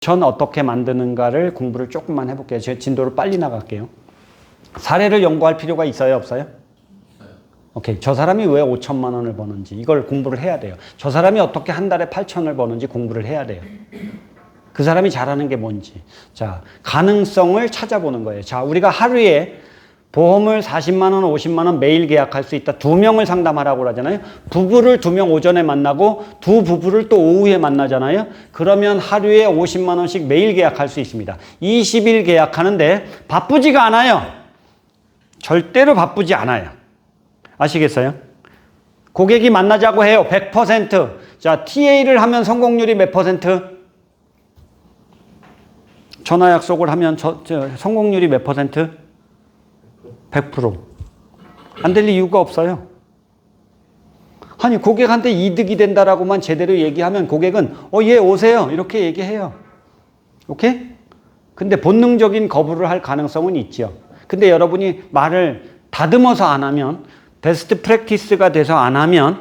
전 어떻게 만드는가를 공부를 조금만 해볼게요. 제 진도를 빨리 나갈게요. 사례를 연구할 필요가 있어요, 없어요? 오케이. 저 사람이 왜 5천만 원을 버는지 이걸 공부를 해야 돼요. 저 사람이 어떻게 한 달에 8천을 버는지 공부를 해야 돼요. 그 사람이 잘하는 게 뭔지. 자, 가능성을 찾아보는 거예요. 자, 우리가 하루에 보험을 40만 원, 50만 원 매일 계약할 수 있다. 2명을 상담하라고 그러잖아요. 부부를 2명 오전에 만나고 두 부부를 또 오후에 만나잖아요. 그러면 하루에 50만 원씩 매일 계약할 수 있습니다. 20일 계약하는데 바쁘지가 않아요. 절대로 바쁘지 않아요. 아시겠어요? 고객이 만나자고 해요. 100%. 자, TA를 하면 성공률이 몇 퍼센트? 전화 약속을 하면 성공률이 몇 퍼센트? 100%. 안 될 이유가 없어요. 아니, 고객한테 이득이 된다라고만 제대로 얘기하면 고객은 예, 오세요. 이렇게 얘기해요. 오케이? 근데 본능적인 거부를 할 가능성은 있죠. 근데 여러분이 말을 다듬어서 안 하면, 베스트 프랙티스가 돼서 안 하면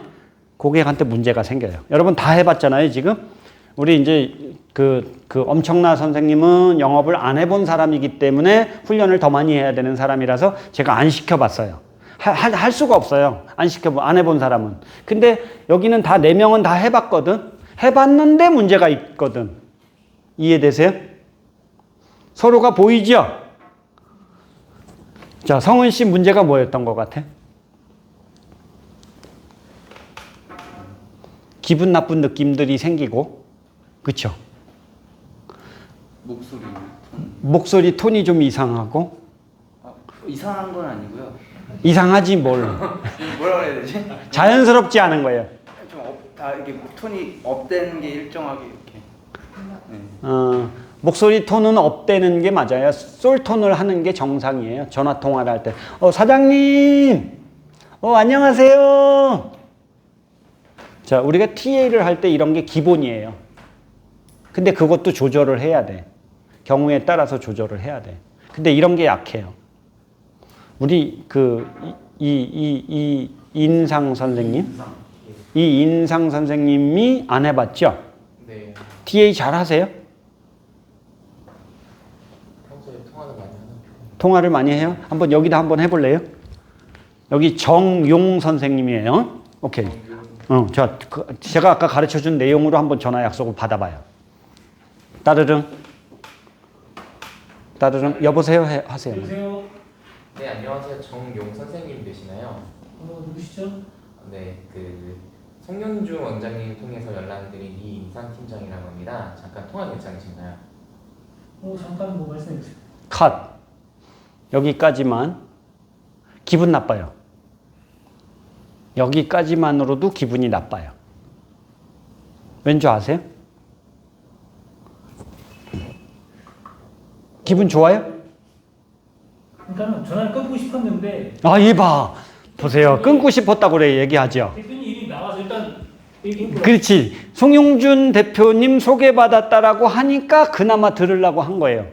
고객한테 문제가 생겨요. 여러분 다 해봤잖아요, 지금? 우리 이제 그 엄청나 선생님은 영업을 안 해본 사람이기 때문에 훈련을 더 많이 해야 되는 사람이라서 제가 안 시켜봤어요. 할 수가 없어요. 안 해본 사람은. 근데 여기는 다 4명은 다 해봤거든. 해봤는데 문제가 있거든. 이해되세요? 서로가 보이죠? 자, 성은 씨 문제가 뭐였던 것 같아? 기분 나쁜 느낌들이 생기고, 그쵸? 목소리 톤이 좀 이상하고. 이상한 건 아니고요. 이상하지 뭘. 뭐라고 해야 되지? 자연스럽지 않은 거예요. 다 이게 톤이 업된 게 일정하게 이렇게. 네. 목소리 톤은 업되는 게 맞아요. 솔톤을 하는 게 정상이에요. 전화 통화를 할 때. 사장님. 안녕하세요. 자, 우리가 TA를 할 때 이런 게 기본이에요. 근데 그것도 조절을 해야 돼. 경우에 따라서 조절을 해야 돼. 근데 이런 게 약해요. 우리 이 인상 선생님? 이 인상 선생님이 안 해봤죠? 네. TA 잘 하세요? 평소에 통화를 많이 하는 편. 통화를 많이 해요? 한번 여기다 한번 해볼래요? 여기 정용 선생님이에요. 오케이. 제가 아까 가르쳐준 내용으로 한번 전화 약속을 받아봐요. 따르릉. 여보세요? 하세요. 여보세요? 네, 안녕하세요. 정용 선생님 되시나요? 누구시죠? 네, 송영주 원장님 통해서 연락드린 이인상 팀장이라고 합니다. 잠깐 통화 괜찮으신가요? 잠깐 말씀해 주세요. 컷. 여기까지만. 기분 나빠요. 여기까지만으로도 기분이 나빠요. 왠 줄 아세요? 기분 좋아요? 그러니까 전화를 끊고 싶었는데 얘 봐. 보세요. 끊고 싶었다고 그래 얘기하죠. 대표님 이름이 나와서 일단 얘기해 보세요. 그렇지. 송용준 대표님 소개받았다라고 하니까 그나마 들으려고 한 거예요.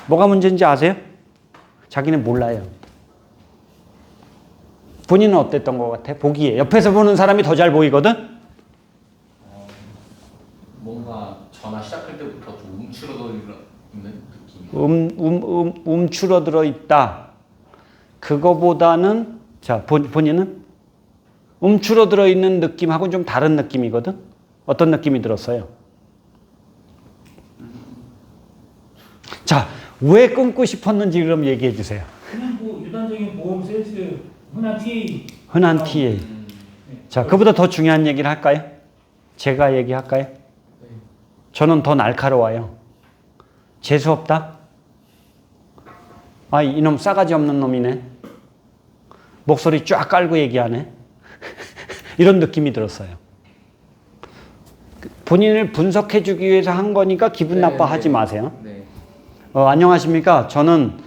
뭐가 문제인지 아세요? 자기는 몰라요. 본인은 어땠던 것 같아? 보기에. 옆에서 보는 사람이 더 잘 보이거든? 뭔가 전화 시작할 때부터 좀 움츠러져 있는 느낌이. 움츠러들어 있다. 그거보다는, 자, 본인은 움츠러들어 있는 느낌하고는 좀 다른 느낌이거든? 어떤 느낌이 들었어요? 자, 왜 끊고 싶었는지 그럼 얘기해 주세요. 그냥 일반적인 보험 세일즈 흔한 TA. 자, 그보다 더 중요한 얘기를 할까요? 제가 얘기할까요? 저는 더 날카로워요. 재수없다? 이놈 싸가지 없는 놈이네. 목소리 쫙 깔고 얘기하네. 이런 느낌이 들었어요. 본인을 분석해주기 위해서 한 거니까 기분 나빠하지 마세요. 네. 안녕하십니까? 저는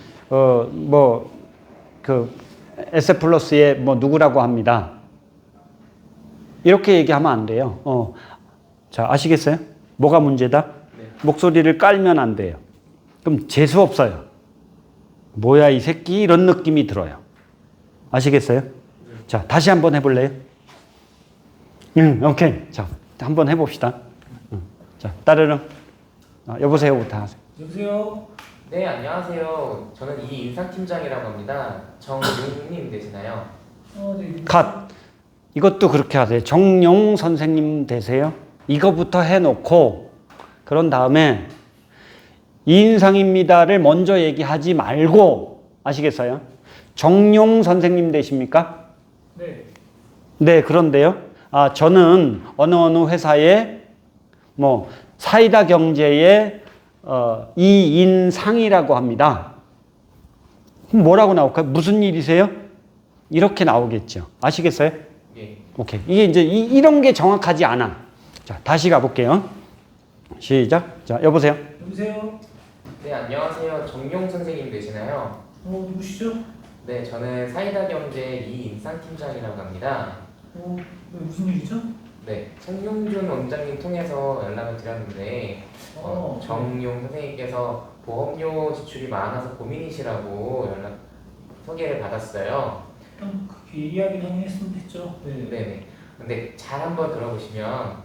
에세플러스의 누구라고 합니다. 이렇게 얘기하면 안 돼요. 자, 아시겠어요? 뭐가 문제다? 네. 목소리를 깔면 안 돼요. 그럼 재수 없어요. 뭐야 이 새끼 이런 느낌이 들어요. 아시겠어요? 자, 다시 한번 해볼래요? 오케이. 자, 한번 해봅시다. 자, 따르릉. 여보세요부터 하세요. 여보세요? 네, 안녕하세요. 저는 이인상팀장이라고 합니다. 정용님 되시나요? 네. 컷. 이것도 그렇게 하세요. 정용 선생님 되세요. 이거부터 해놓고 그런 다음에 이인상입니다를 먼저 얘기하지 말고 아시겠어요? 정용 선생님 되십니까? 네. 네, 그런데요. 저는 어느 회사에 뭐 사이다 경제의 이인상이라고 합니다. 그럼 뭐라고 나올까요? 무슨 일이세요? 이렇게 나오겠죠. 아시겠어요? 예. 오케이. 이게 이제 이런 게 정확하지 않아. 자, 다시 가볼게요. 시작. 자, 여보세요. 여보세요? 네, 안녕하세요. 정용 선생님 되시나요? 누구시죠? 네, 저는 사이다 경제 이인상팀장이라고 합니다. 네, 무슨 일이죠? 네, 송용준 원장님 통해서 연락을 드렸는데 정용 선생님께서 보험료 지출이 많아서 고민이시라고 연락 소개를 받았어요. 그 이야기를 하긴 했죠. 네. 네네. 근데 잘 한번 들어보시면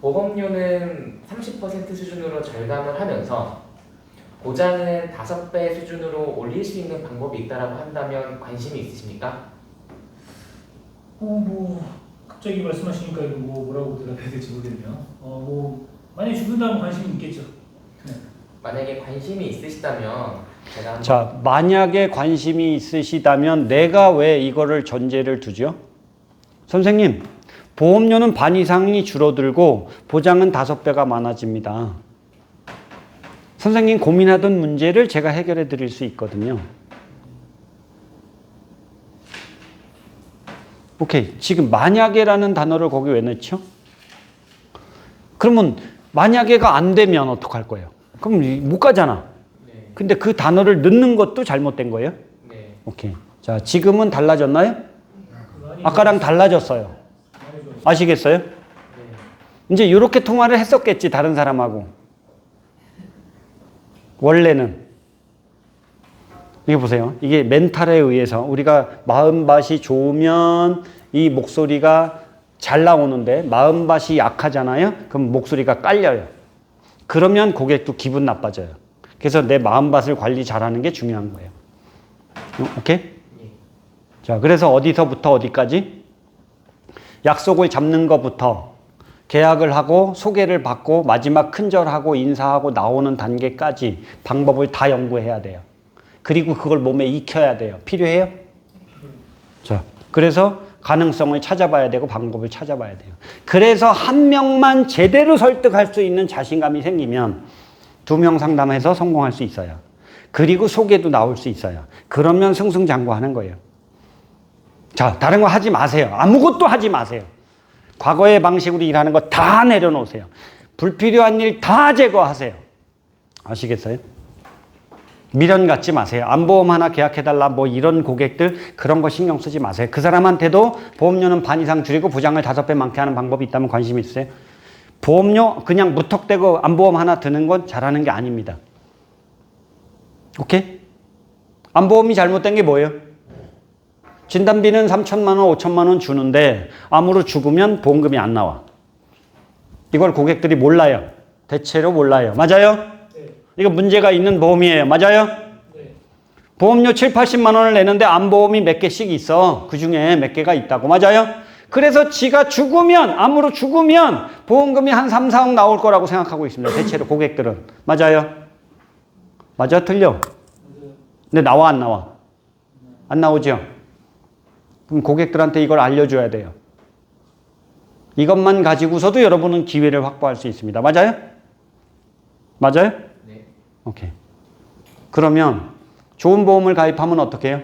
보험료는 30% 수준으로 절감을 하면서 보장은 5배 수준으로 올릴 수 있는 방법이 있다라고 한다면 관심이 있으십니까? 뭐 갑자기 말씀하시니까 이거 뭐라고 대답해야 될지 모르겠네요. 만약에 죽는다면 관심이 있겠죠. 네. 만약에 관심이 있으시다면 제가 한번 자, 만약에 관심이 있으시다면 내가 왜 이거를 전제를 두죠? 선생님, 보험료는 반 이상이 줄어들고 보장은 5배가 많아집니다. 선생님 고민하던 문제를 제가 해결해 드릴 수 있거든요. 오케이. 지금 만약에라는 단어를 거기 왜 넣죠? 그러면 만약에가 안 되면 어떡할 거예요? 그럼 못 가잖아. 네. 근데 그 단어를 넣는 것도 잘못된 거예요? 네. 오케이. 자, 지금은 달라졌나요? 아까랑 달라졌어요. 아시겠어요? 네. 이제 이렇게 통화를 했었겠지, 다른 사람하고. 원래는. 이게 보세요. 이게 멘탈에 의해서 우리가 마음밭이 좋으면 이 목소리가 잘 나오는데 마음밭이 약하잖아요? 그럼 목소리가 깔려요. 그러면 고객도 기분 나빠져요. 그래서 내 마음밭을 관리 잘하는 게 중요한 거예요. 오케이? 예. 자, 그래서 어디서부터 어디까지? 약속을 잡는 것부터 계약을 하고 소개를 받고 마지막 큰절하고 인사하고 나오는 단계까지 방법을 다 연구해야 돼요. 그리고 그걸 몸에 익혀야 돼요. 필요해요? 자, 그래서 가능성을 찾아봐야 되고 방법을 찾아봐야 돼요. 그래서 한 명만 제대로 설득할 수 있는 자신감이 생기면 2명 상담해서 성공할 수 있어요. 그리고 소개도 나올 수 있어요. 그러면 승승장구하는 거예요. 자, 다른 거 하지 마세요. 아무것도 하지 마세요. 과거의 방식으로 일하는 거 다 내려놓으세요. 불필요한 일 다 제거하세요. 아시겠어요? 미련 갖지 마세요. 안보험 하나 계약해달라 뭐 이런 고객들 그런 거 신경 쓰지 마세요. 그 사람한테도 보험료는 반 이상 줄이고 보장을 5배 많게 하는 방법이 있다면 관심이 있으세요? 보험료 그냥 무턱대고 안보험 하나 드는 건 잘하는 게 아닙니다. 오케이? 안보험이 잘못된 게 뭐예요? 진단비는 3천만 원, 5천만 원 주는데 암으로 죽으면 보험금이 안 나와. 이걸 고객들이 몰라요. 대체로 몰라요. 맞아요? 네. 이거 문제가 있는 보험이에요. 맞아요? 네. 보험료 7, 80만 원을 내는데 암보험이 몇 개씩 있어. 그 중에 몇 개가 있다고. 맞아요? 그래서 지가 죽으면, 암으로 죽으면 보험금이 한 3, 4억 나올 거라고 생각하고 있습니다. 대체로 고객들은. 맞아요? 맞아? 틀려? 근데 나와 안 나와? 안 나오죠? 그럼 고객들한테 이걸 알려줘야 돼요. 이것만 가지고서도 여러분은 기회를 확보할 수 있습니다. 맞아요? 맞아요? 네. 오케이. 그러면 좋은 보험을 가입하면 어떻게 해요?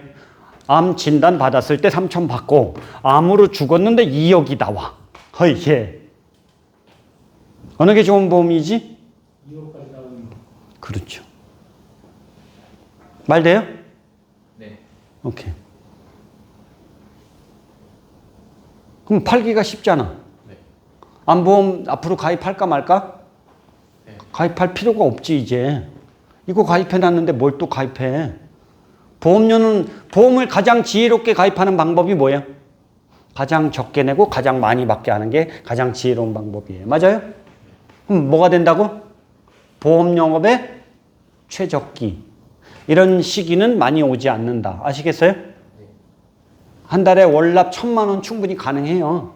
암 진단 받았을 때 3천 받고 암으로 죽었는데 2억이 나와. 허이, 예. 어느 게 좋은 보험이지? 2억까지 나오는 거. 그렇죠. 말 돼요? 네. 오케이. 그럼 팔기가 쉽잖아. 네. 암보험 앞으로 가입할까 말까? 네. 가입할 필요가 없지 이제. 이거 가입해놨는데 뭘 또 가입해. 보험료는 보험을 가장 지혜롭게 가입하는 방법이 뭐예요? 가장 적게 내고 가장 많이 받게 하는 게 가장 지혜로운 방법이에요. 맞아요? 그럼 뭐가 된다고? 보험 영업의 최적기. 이런 시기는 많이 오지 않는다. 아시겠어요? 한 달에 월납 1,000만 원 충분히 가능해요.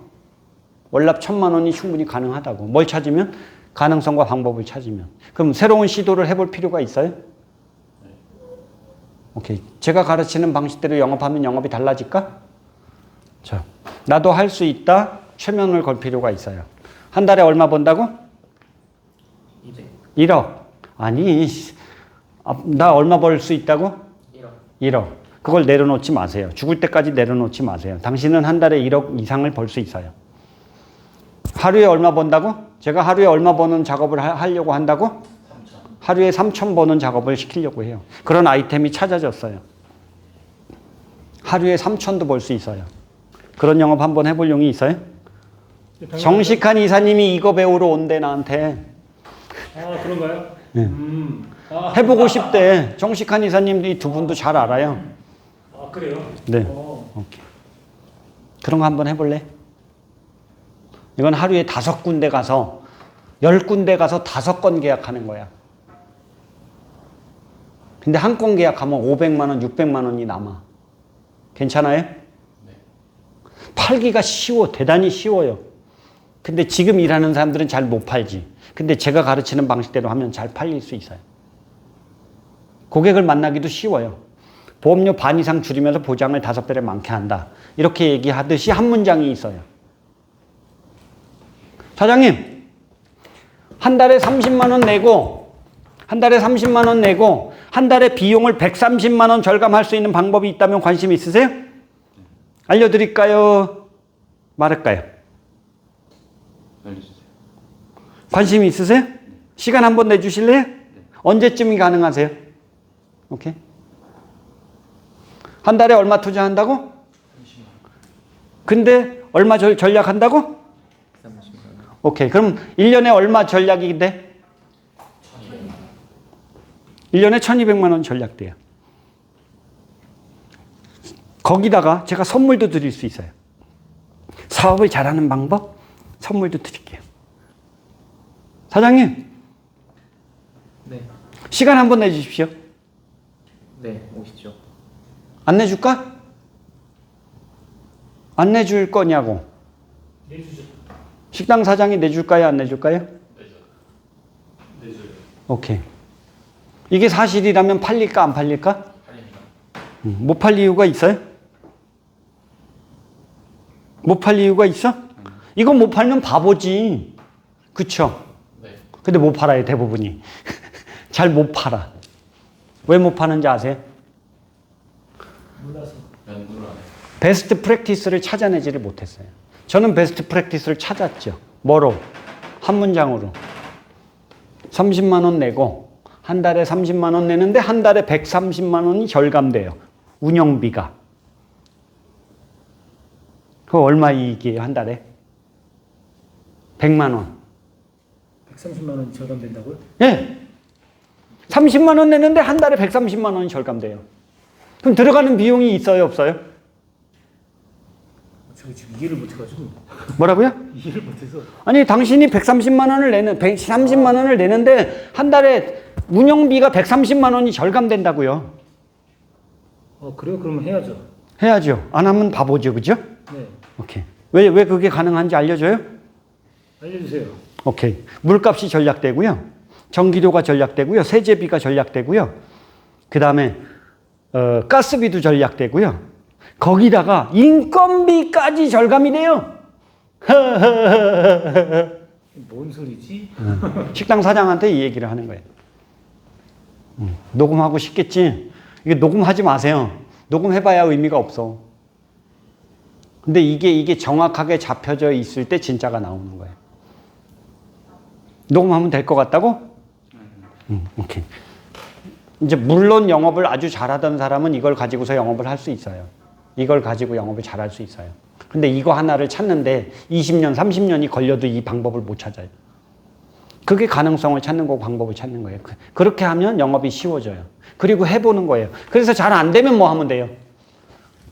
월납 1,000만 원이 충분히 가능하다고. 뭘 찾으면? 가능성과 방법을 찾으면. 그럼 새로운 시도를 해볼 필요가 있어요? 오케이. 제가 가르치는 방식대로 영업하면 영업이 달라질까? 자, 나도 할 수 있다. 최면을 걸 필요가 있어요. 한 달에 얼마 번다고? 1억. 아니, 나 얼마 벌 수 있다고? 1억. 그걸 내려놓지 마세요. 죽을 때까지 내려놓지 마세요. 당신은 한 달에 1억 이상을 벌 수 있어요. 하루에 얼마 번다고? 제가 하루에 얼마 버는 작업을 하려고 한다고? 하루에 3,000 버는 작업을 시키려고 해요. 그런 아이템이 찾아졌어요. 하루에 3,000도 벌 수 있어요. 그런 영업 한번 해볼 용이 있어요? 정식한 이사님이 이거 배우러 온대 나한테. 아 그런가요? 네. 해보고 싶대. 정식한 이사님들이 두 분도 잘 알아요. 아 그래요? 네. 오케이. 그런 거 한번 해볼래? 이건 하루에 5군데 가서 10군데 가서 5건 계약하는 거야. 근데 한 건 계약하면 500만 원, 600만 원이 남아. 괜찮아요? 팔기가 쉬워. 대단히 쉬워요. 근데 지금 일하는 사람들은 잘 못 팔지. 근데 제가 가르치는 방식대로 하면 잘 팔릴 수 있어요. 고객을 만나기도 쉬워요. 보험료 반 이상 줄이면서 보장을 5배를 많게 한다. 이렇게 얘기하듯이 한 문장이 있어요. 사장님, 한 달에 30만 원 내고, 한 달에 30만 원 내고, 한 달에 비용을 130만 원 절감할 수 있는 방법이 있다면 관심 있으세요? 알려드릴까요? 말할까요? 알려주세요. 관심 있으세요? 시간 한번 내주실래요? 언제쯤이 가능하세요? 오케이. 한 달에 얼마 투자한다고? 근데 얼마 전략한다고? 오케이. 그럼 1년에 얼마 전략이 돼? 1년에 1,200만 원 전략돼요. 거기다가 제가 선물도 드릴 수 있어요. 사업을 잘하는 방법? 선물도 드릴게요. 사장님. 네. 시간 한번 내주십시오. 네, 오시죠. 안 내줄까? 안 내줄 거냐고. 내주죠. 식당 사장이 내줄까요? 안 내줄까요? 내줘요. 오케이. 이게 사실이라면 팔릴까? 안 팔릴까? 팔립니다. 못 팔 이유가 있어요? 못 팔 이유가 있어? 이거 못 팔면 바보지. 그쵸? 네. 근데 못 팔아요, 대부분이. 잘 못 팔아. 왜 못 파는지 아세요? 몰라서. 연구를 안 해요. 베스트 프랙티스를 찾아내지를 못했어요. 저는 베스트 프랙티스를 찾았죠. 뭐로? 한 문장으로. 30만 원 내고 한 달에 30만 원 내는데 한 달에 130만 원이 절감돼요. 운영비가. 그거 얼마 이익이에요, 한 달에? 100만 원. 130만 원 절감된다고요? 예. 30만 원 내는데 한 달에 130만 원이 절감돼요. 그럼 들어가는 비용이 있어요, 없어요? 제가 지금 이해를 못해가지고. 뭐라고요? 이해를 못해서. 아니, 당신이 130만 원을 내는, 130만 원을 내는데 한 달에 운영비가 130만 원이 절감된다고요. 그래요? 그러면 해야죠. 해야죠. 안 하면 바보죠, 그죠? 네. 오케이. 왜 그게 가능한지 알려줘요? 알려주세요. 오케이. 물값이 전략되고요. 전기료가 전략되고요. 세제비가 전략되고요. 그 다음에 가스비도 전략되고요. 거기다가 인건비까지 절감이 돼요. 뭔 소리지? 식당 사장한테 이 얘기를 하는 거예요. 녹음하고 싶겠지? 이게 녹음하지 마세요. 녹음해봐야 의미가 없어. 근데 이게 정확하게 잡혀져 있을 때 진짜가 나오는 거예요. 녹음하면 될 것 같다고? 오케이. 이제 물론 영업을 아주 잘하던 사람은 이걸 가지고서 영업을 할 수 있어요. 이걸 가지고 영업을 잘할 수 있어요. 근데 이거 하나를 찾는데 20년, 30년이 걸려도 이 방법을 못 찾아요. 그게 가능성을 찾는 거고 방법을 찾는 거예요. 그렇게 하면 영업이 쉬워져요. 그리고 해보는 거예요. 그래서 잘 안 되면 뭐 하면 돼요?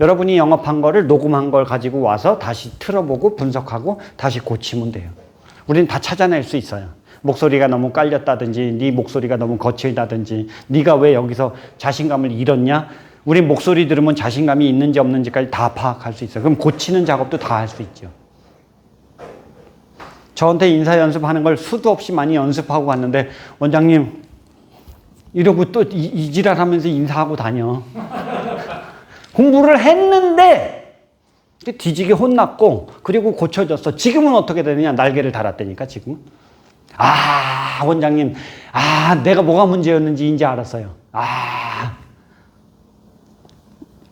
여러분이 영업한 거를 녹음한 걸 가지고 와서 다시 틀어보고 분석하고 다시 고치면 돼요. 우리는 다 찾아낼 수 있어요. 목소리가 너무 깔렸다든지 네 목소리가 너무 거칠다든지 네가 왜 여기서 자신감을 잃었냐? 우리 목소리 들으면 자신감이 있는지 없는지까지 다 파악할 수 있어요. 그럼 고치는 작업도 다 할 수 있죠. 저한테 인사 연습하는 걸 수도 없이 많이 연습하고 갔는데 원장님 이러고 또 이 지랄하면서 인사하고 다녀. 공부를 했는데 뒤지게 혼났고 그리고 고쳐졌어. 지금은 어떻게 되느냐? 날개를 달았다니까 지금은. 아 원장님 내가 뭐가 문제였는지 이제 알았어요.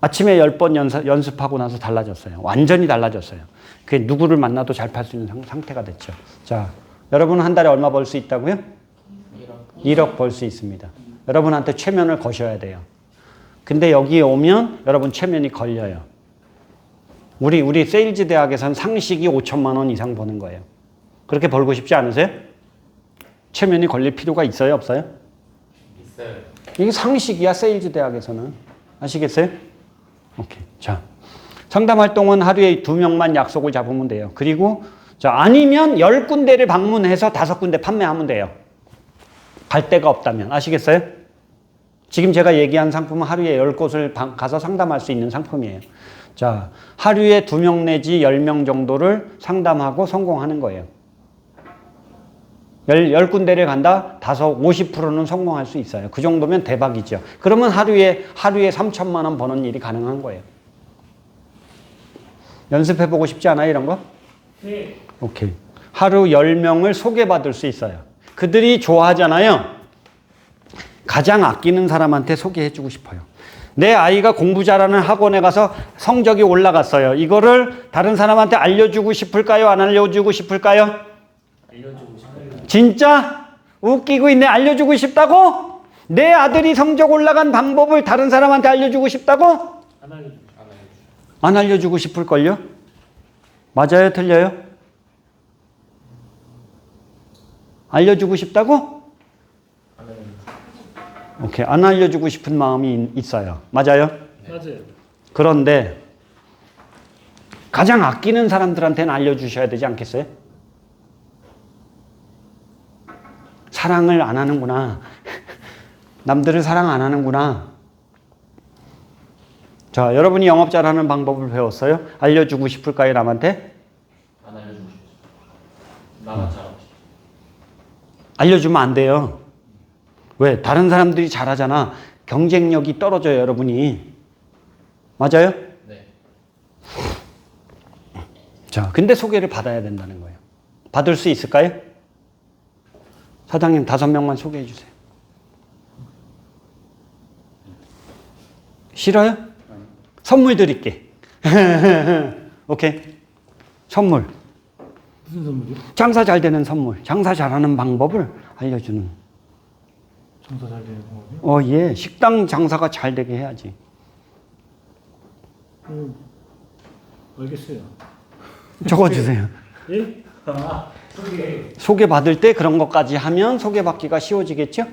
아침에 10번 연습하고 나서 달라졌어요. 완전히 달라졌어요. 그게 누구를 만나도 잘 팔 수 있는 상태가 됐죠. 자, 여러분은 한 달에 얼마 벌 수 있다고요? 1억 벌 수 있습니다. 여러분한테 최면을 거셔야 돼요. 근데 여기에 오면 여러분 최면이 걸려요. 우리 세일즈 대학에서는 상식이 5천만 원 이상 버는 거예요. 그렇게 벌고 싶지 않으세요? 최면이 걸릴 필요가 있어요, 없어요? 있어요. 이게 상식이야, 세일즈 대학에서는. 아시겠어요? 오케이. 자, 상담 활동은 하루에 2명만 약속을 잡으면 돼요. 그리고 아니면 10군데를 방문해서 5군데 판매하면 돼요. 갈 데가 없다면. 아시겠어요? 지금 제가 얘기한 상품은 하루에 10곳을 가서 상담할 수 있는 상품이에요. 자, 하루에 2명 내지 10명 정도를 상담하고 성공하는 거예요. 10군데를 간다? 50%는 성공할 수 있어요. 그 정도면 대박이죠. 그러면 하루에 3천만 원 버는 일이 가능한 거예요. 연습해보고 싶지 않아요, 이런 거? 네. 오케이. 하루 10명을 소개받을 수 있어요. 그들이 좋아하잖아요. 가장 아끼는 사람한테 소개해주고 싶어요. 내 아이가 공부 잘하는 학원에 가서 성적이 올라갔어요. 이거를 다른 사람한테 알려주고 싶을까요? 안 알려주고 싶을까요? 알려주고 싶어요. 진짜? 웃기고 있네. 알려주고 싶다고? 내 아들이 성적 올라간 방법을 다른 사람한테 알려주고 싶다고? 안 알려주고 안 알려주고 싶을걸요? 맞아요? 틀려요? 알려주고 싶다고? 오케이. 안 알려주고 싶은 마음이 있어요. 맞아요? 맞아요. 그런데 가장 아끼는 사람들한테는 알려주셔야 되지 않겠어요? 사랑을 안 하는구나. 남들을 사랑 안 하는구나. 자, 여러분이 영업 잘하는 방법을 배웠어요? 알려주고 싶을까요, 남한테? 안 알려주고 싶어. 나만 잘하고 싶어. 알려주면 안 돼요. 왜? 다른 사람들이 잘하잖아. 경쟁력이 떨어져요, 여러분이. 맞아요? 네. 자, 근데 소개를 받아야 된다는 거예요. 받을 수 있을까요? 사장님 5명만 소개해 주세요. 싫어요? 선물 드릴게. 오케이. 선물. 무슨 선물이요? 장사 잘 되는 선물. 장사 잘하는 방법을 알려주는. 장사 잘 되는 방법이요? 예. 식당 장사가 잘 되게 해야지. 알겠어요. 적어주세요. 예? 소개. 소개받을 때 그런 것까지 하면 소개받기가 쉬워지겠죠?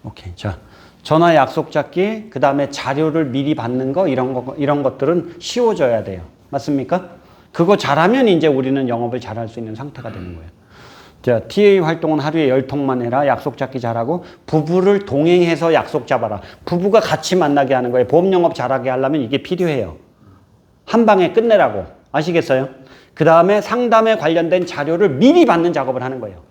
오케이. 자, 전화 약속 잡기, 그 다음에 자료를 미리 받는 거, 이런 것들은 쉬워져야 돼요. 맞습니까? 그거 잘하면 이제 우리는 영업을 잘할 수 있는 상태가 되는 거예요. 자, TA 활동은 하루에 10통만 해라. 약속 잡기 잘하고, 부부를 동행해서 약속 잡아라. 부부가 같이 만나게 하는 거예요. 보험 영업 잘하게 하려면 이게 필요해요. 한 방에 끝내라고. 아시겠어요? 그 다음에 상담에 관련된 자료를 미리 받는 작업을 하는 거예요.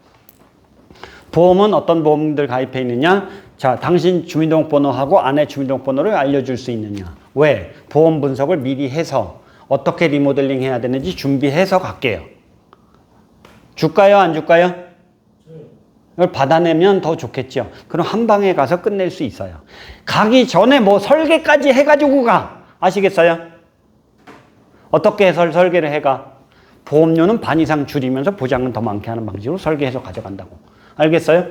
보험은 어떤 보험들 가입해 있느냐? 자, 당신 주민등록번호하고 아내 주민등록번호를 알려줄 수 있느냐? 왜? 보험 분석을 미리 해서 어떻게 리모델링 해야 되는지 준비해서 갈게요. 줄까요? 안 줄까요? 이걸 받아내면 더 좋겠죠. 그럼 한 방에 가서 끝낼 수 있어요. 가기 전에 뭐 설계까지 해가지고 가. 아시겠어요? 어떻게 설계를 해가? 보험료는 반 이상 줄이면서 보장은 더 많게 하는 방식으로 설계해서 가져간다고. 알겠어요?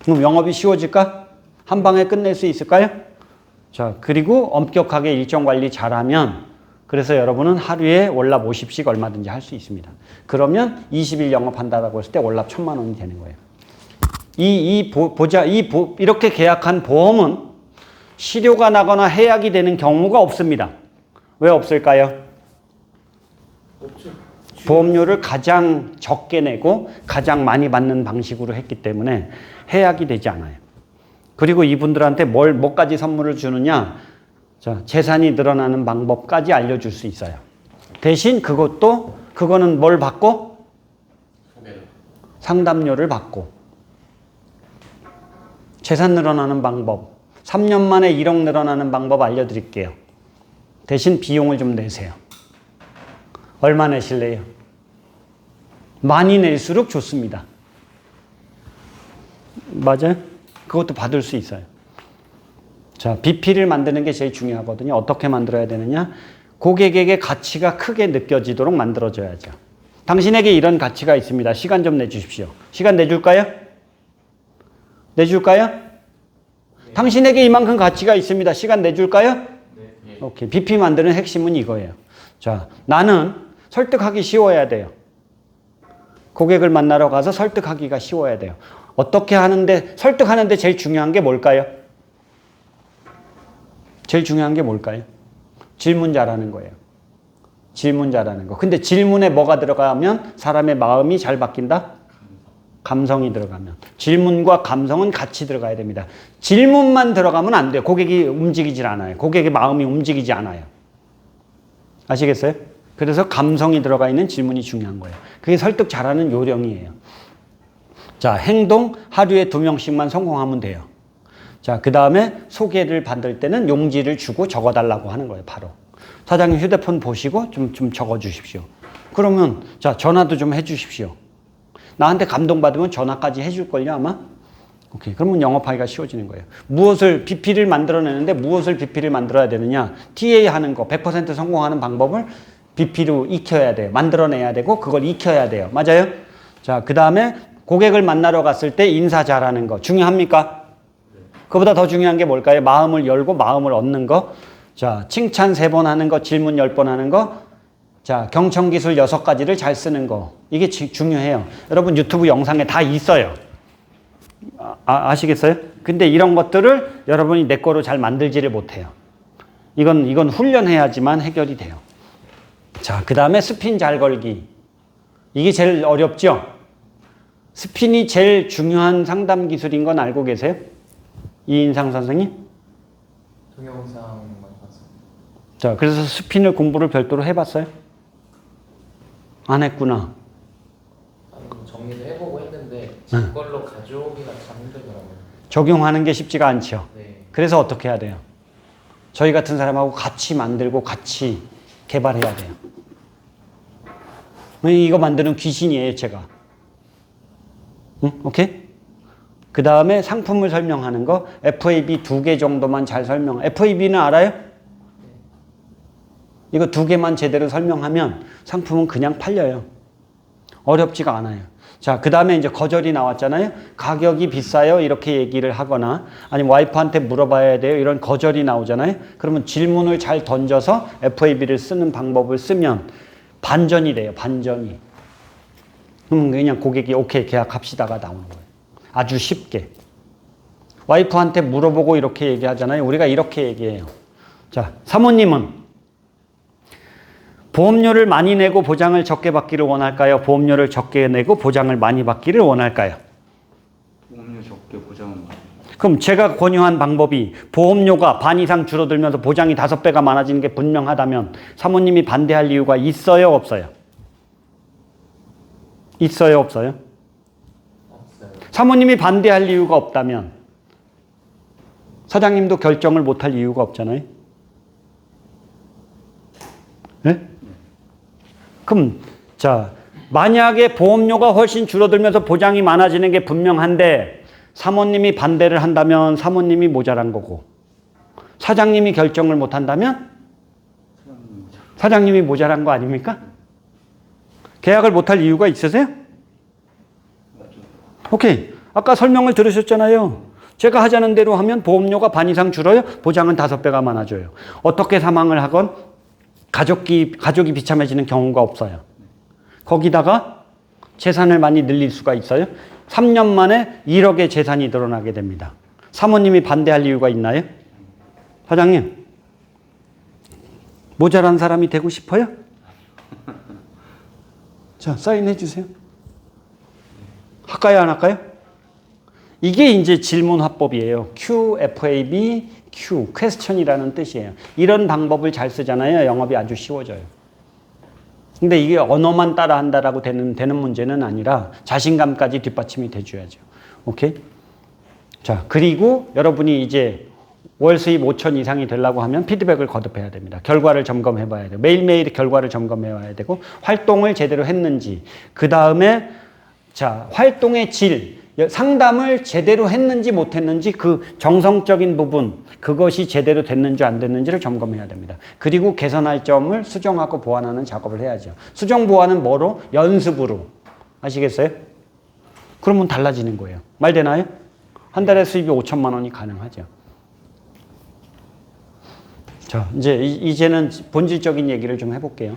그럼 영업이 쉬워질까? 한 방에 끝낼 수 있을까요? 자, 그리고 엄격하게 일정 관리 잘하면, 그래서 여러분은 하루에 월납 50씩 얼마든지 할 수 있습니다. 그러면 20일 영업한다고 했을 때 월납 1,000만 원이 되는 거예요. 이렇게 계약한 보험은 실효가 나거나 해약이 되는 경우가 없습니다. 왜 없을까요? 없죠. 보험료를 가장 적게 내고 가장 많이 받는 방식으로 했기 때문에 해약이 되지 않아요. 그리고 이분들한테 뭐까지 선물을 주느냐? 자, 재산이 늘어나는 방법까지 알려줄 수 있어요. 대신 그거는 뭘 받고? 소개를. 상담료를 받고. 재산 늘어나는 방법. 3년 만에 1억 늘어나는 방법 알려드릴게요. 대신 비용을 좀 내세요. 얼마 내실래요? 많이 낼수록 좋습니다. 맞아요? 그것도 받을 수 있어요. 자, BP를 만드는 게 제일 중요하거든요. 어떻게 만들어야 되느냐? 고객에게 가치가 크게 느껴지도록 만들어줘야죠. 당신에게 이런 가치가 있습니다. 시간 좀 내주십시오. 시간 내줄까요? 내줄까요? 네. 당신에게 이만큼 가치가 있습니다. 시간 내줄까요? 네. 오케이. BP 만드는 핵심은 이거예요. 자, 나는 설득하기 쉬워야 돼요. 고객을 만나러 가서 설득하기가 쉬워야 돼요. 어떻게 하는데, 설득하는데 제일 중요한 게 뭘까요? 제일 중요한 게 뭘까요? 질문 잘하는 거예요. 질문 잘하는 거. 근데 질문에 뭐가 들어가면 사람의 마음이 잘 바뀐다? 감성이 들어가면. 질문과 감성은 같이 들어가야 됩니다. 질문만 들어가면 안 돼요. 고객이 움직이질 않아요. 고객의 마음이 움직이지 않아요. 아시겠어요? 그래서 감성이 들어가 있는 질문이 중요한 거예요. 그게 설득 잘하는 요령이에요. 자, 행동 하루에 2명씩만 성공하면 돼요. 자, 그 다음에 소개를 받을 때는 용지를 주고 적어달라고 하는 거예요, 바로. 사장님 휴대폰 보시고 좀 적어주십시오. 그러면, 자, 전화도 좀 해주십시오. 나한테 감동받으면 전화까지 해줄걸요, 아마? 오케이. 그러면 영업하기가 쉬워지는 거예요. 무엇을, BP를 만들어내는데 무엇을 BP를 만들어야 되느냐? TA 하는 거, 100% 성공하는 방법을 BP로 익혀야 돼요. 만들어내야 되고, 그걸 익혀야 돼요. 맞아요? 자, 그 다음에 고객을 만나러 갔을 때 인사 잘하는 거. 중요합니까? 그보다 더 중요한 게 뭘까요? 마음을 열고 마음을 얻는 거. 자, 칭찬 3번 하는 거, 질문 10번 하는 거. 자, 경청기술 6가지를 잘 쓰는 거. 이게 중요해요. 여러분 유튜브 영상에 다 있어요. 아시겠어요? 근데 이런 것들을 여러분이 내 거로 잘 만들지를 못해요. 이건 훈련해야지만 해결이 돼요. 자, 그 다음에 스핀 잘 걸기. 이게 제일 어렵죠? 스핀이 제일 중요한 상담 기술인 건 알고 계세요? 이인상 선생님? 동영상만 봤어요. 자, 그래서 스핀을 공부를 별도로 해봤어요? 안 했구나. 정리도 해보고 했는데 그걸로 가져오기가 참 힘들더라고요. 적용하는 게 쉽지가 않죠. 네. 그래서 어떻게 해야 돼요? 저희 같은 사람하고 같이 만들고 같이 개발해야 돼요. 이거 만드는 귀신이에요, 제가. 응? 오케이? 그 다음에 상품을 설명하는 거, FAB 2개 정도만 잘 설명. FAB는 알아요? 이거 2개만 제대로 설명하면 상품은 그냥 팔려요. 어렵지가 않아요. 자, 그 다음에 이제 거절이 나왔잖아요. 가격이 비싸요. 이렇게 얘기를 하거나 아니면 와이프한테 물어봐야 돼요. 이런 거절이 나오잖아요. 그러면 질문을 잘 던져서 FAB를 쓰는 방법을 쓰면 반전이 돼요. 반전이. 그럼 그냥 고객이 오케이 계약합시다가 나오는 거예요. 아주 쉽게. 와이프한테 물어보고 이렇게 얘기하잖아요. 우리가 이렇게 얘기해요. 자, 사모님은 보험료를 많이 내고 보장을 적게 받기를 원할까요? 보험료를 적게 내고 보장을 많이 받기를 원할까요? 보험료 적게 보장은 많이. 그럼 제가 권유한 방법이 보험료가 반 이상 줄어들면서 보장이 5배가 많아지는 게 분명하다면 사모님이 반대할 이유가 있어요? 없어요? 있어요? 없어요? 없어요. 사모님이 반대할 이유가 없다면 사장님도 결정을 못할 이유가 없잖아요. 네? 그럼 자, 만약에 보험료가 훨씬 줄어들면서 보장이 많아지는 게 분명한데 사모님이 반대를 한다면 사모님이 모자란 거고 사장님이 결정을 못한다면 사장님이 모자란 거 아닙니까? 계약을 못할 이유가 있으세요? 오케이. 아까 설명을 들으셨잖아요. 제가 하자는 대로 하면 보험료가 반 이상 줄어요. 보장은 5배가 많아져요. 어떻게 사망을 하건 가족이 비참해지는 경우가 없어요. 거기다가 재산을 많이 늘릴 수가 있어요. 3년 만에 1억의 재산이 늘어나게 됩니다. 사모님이 반대할 이유가 있나요? 사장님, 모자란 사람이 되고 싶어요? 자, 사인해 주세요. 할까요, 안 할까요? 이게 이제 질문 화법이에요. QFAB, Q, 퀘스천이라는 뜻이에요. 이런 방법을 잘 쓰잖아요. 영업이 아주 쉬워져요. 근데 이게 언어만 따라 한다라고 되는 문제는 아니라 자신감까지 뒷받침이 돼줘야죠. 오케이? 자, 그리고 여러분이 이제 월 수입 5천 이상이 되려고 하면 피드백을 거듭해야 됩니다. 결과를 점검해 봐야 돼요. 매일매일 결과를 점검해 봐야 되고, 활동을 제대로 했는지, 그 다음에, 자, 활동의 질, 상담을 제대로 했는지 못했는지 그 정성적인 부분, 그것이 제대로 됐는지 안 됐는지를 점검해야 됩니다. 그리고 개선할 점을 수정하고 보완하는 작업을 해야죠. 수정 보완은 뭐로? 연습으로. 아시겠어요? 그러면 달라지는 거예요. 말 되나요? 한 달에 수입이 5천만 원이 가능하죠. 자, 이제는 본질적인 얘기를 좀 해볼게요.